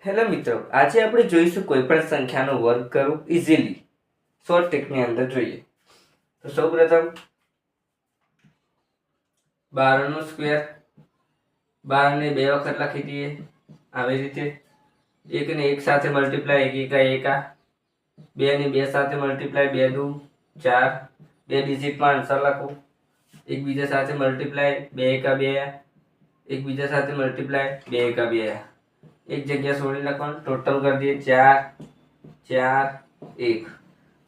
Hello મિત્રો, આજે આપણે જોઈશું કોઈપણ સંખ્યાનો વર્ગ કરવો ઇઝીલી શોર્ટ ટ્રિકની અંદર જોઈએ. તો સૌપ્રથમ 12 નો સ્ક્વેર, 12 ને 2 વખત લખી દઈએ આવી રીતે. 1 ને 1 સાથે મલ્ટીપ્લાય, 1 એકા એકા. 2 ને 2 સાથે મલ્ટીપ્લાય, 2 દુ 4. બે ડિજિટમાં આન્સર લખો. એકબીજા સાથે મલ્ટીપ્લાય, 2 એકા 2. એકબીજા સાથે મલ્ટીપ્લાય, 2 એકા 2. एक जगह छोड़ी लखवा टोटल कर दिए 4 4 1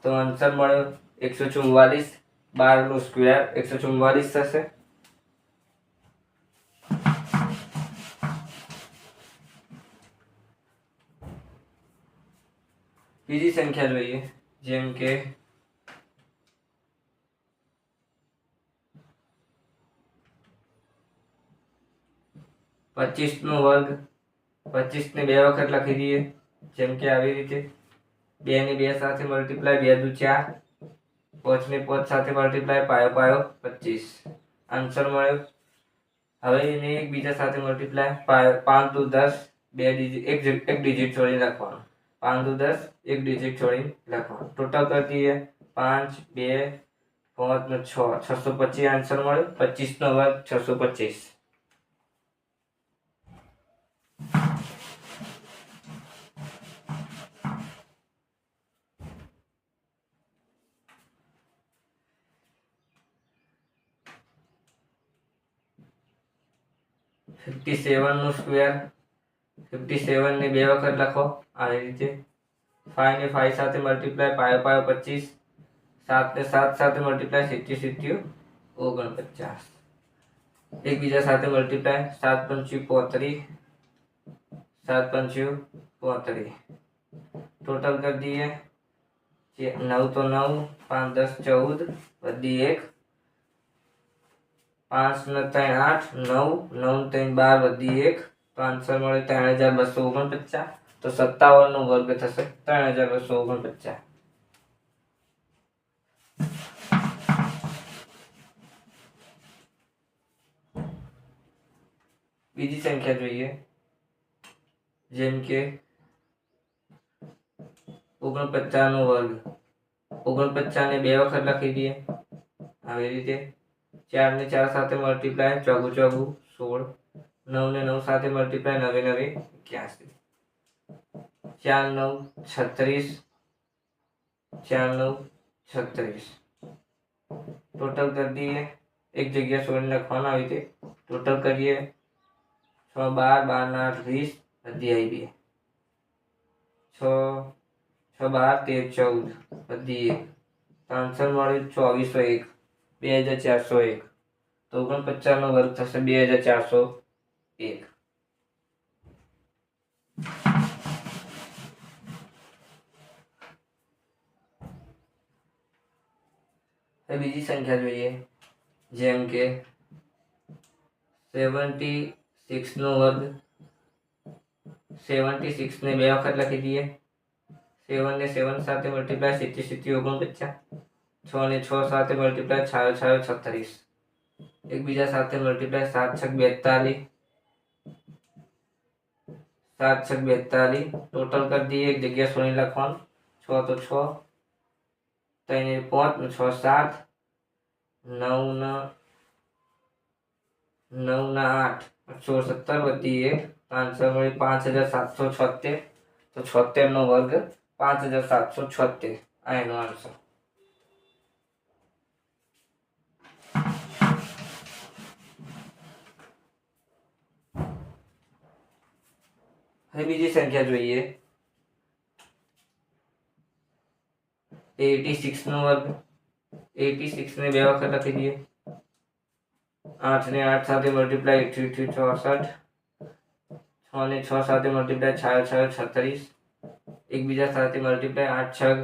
तो आंसर મળ્યો 144. 12 નો સ્ક્વેર 144 થશે. બીજી સંખ્યા જોઈએ, જેમ કે 25 નો વર્ગ. 25 ને 2 વખત લખી દઈએ, જેમ કે આવી રીતે. 2 ને 2 સાથે મલ્ટીપ્લાય, 2 દુ 4. 5 ને 5 સાથે મલ્ટીપ્લાય, પાયો પાયો 25. આન્સર મળ્યો. હવે એને એકબીજા સાથે મલ્ટીપ્લાય, 5 દુ 10. એક ડિજિટ છોડીને લખવાનું. 5 દુ 10, એક ડિજિટ છોડીને લખવાનું. ટોટલ કરી દઈએ 5 2 5 ને 6 625 આન્સર મળ્યો. 25 નો વર્ગ 625. ₹57 નો સ્ક્વેર. 57 ને 2 વખત લખો આવી રીતે. 5 ને 5 સાથે મલ્ટીપ્લાય, પાયો પાયો 25. 7 ને 7 સાથે મલ્ટીપ્લાય, 70 49. એકબીજા સાથે મલ્ટીપ્લાય, 7 પંચું 35. 7 પંચું 35. ટોટલ કરી દઈએ 9 તો 9, 5 10 14 વધી 1. 5 ને 3 8 9 9 3 12 વધી 1. તો આન્સર મળે 3249. તો 57 નો વર્ગ થશે 3249. બીજી સંખ્યા જોઈએ, જેમ કે 49 નો વર્ગ. 49 ને 2 વખત લખી દઈએ આવી રીતે. 4 ને 4 સાથે મલ્ટીપ્લાય, 4 4 16. 9 ને 9 સાથે મલ્ટીપ્લાય, 9 9 81. 4 9 36. 4 9 36. ટોટલ કરી દઈએ, એક જગ્યા છોડીને લખવાનું આવી રીતે. ટોટલ કરીએ 6 12 12 ને 8 20 વધી આવી 2. 6 6 12 13 14 વધી 1. આન્સર મળ્યો 2401 2401. તો 49 નો વર્ગ થશે 2401. બીજી સંખ્યા જોઈએ, જેમ કે 76 નો વર્ગ. 76 ને 2 વખત લખી દઈએ. 7 ને 7 સાથે મલ્ટીપ્લાય, 70 49. 6 ને 6 સાથે મલ્ટીપ્લાય, 6 6 36. એકબીજા સાથે મલ્ટીપ્લાય, 7 6 42. 7 6 42. ટોટલ કરી દઈએ, એક જગ્યા છોડીને લખવાનું. 6 તો 6, 3 ને 5 6 7. 9 ને 8 16 17 વધી 1. આન્સર મળે 5776. તો 76 નો વર્ગ 5776 આ એનો આન્સર. હવે બીજી સંખ્યા જોઈએ, 86 નો વર્ગ. 86 ને 2 વખત લખી દઈએ. 8 ને 8 સાથે મલ્ટીપ્લાય, 8 64. 6 ને 6 સાથે મલ્ટીપ્લાય, 6 6 36. એકબીજા સાથે મલ્ટીપ્લાય, 8 6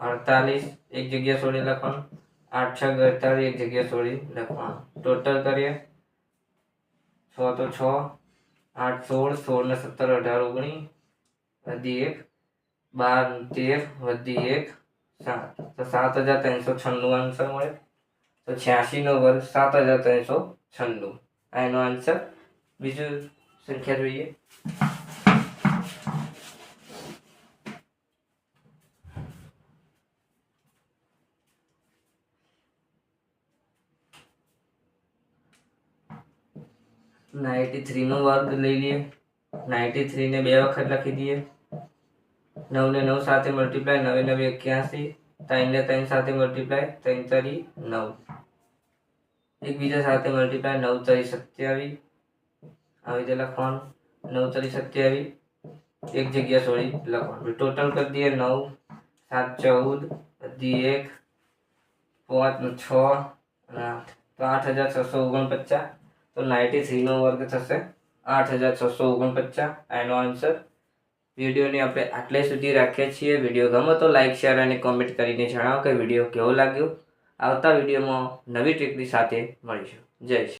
48. એક જગ્યા છોડી લખવાનું. 8 6 48, એક જગ્યા છોડી લખવાનું. ટોટલ કરીએ 6 તો 6 8 16 16 ને 17 18 19 વધી 1. 12 13 વધી 1 7. તો 7396 આન્સર મળે. તો 86 નો વર્ગ 7396 આ એનો આન્સર. બીજું સંખ્યા જોઈએ, 93 નો વર્ગ લઈ લઈએ. 93 ને 2 વખત લખી દઈએ. 9 ને 9 સાથે મલ્ટીપ્લાય 9 9 81. 3 ને 3 સાથે મલ્ટીપ્લાય 3 3 9. એકબીજા સાથે મલ્ટીપ્લાય 9 3 27. આવી રીતે લખવાનું 9 3 27. એક જગ્યા છોડી લખવાનું. ટોટલ કરી દઈએ 9 7 14 વધી 1 5 6 અને 8 તો 8649. તો 93 નો વર્ગ થશે 8649. એનો આન્સર. વિડીયોને આપણે આટલે સુધી રાખીએ છીએ. વિડીયો ગમે તો લાઈક શેર અને કોમેન્ટ કરીને જણાવો કે વિડીયો કેવો લાગ્યો. આવતા વિડીયોમાં નવી ટ્રીકની સાથે મળીશું. જય શ્રી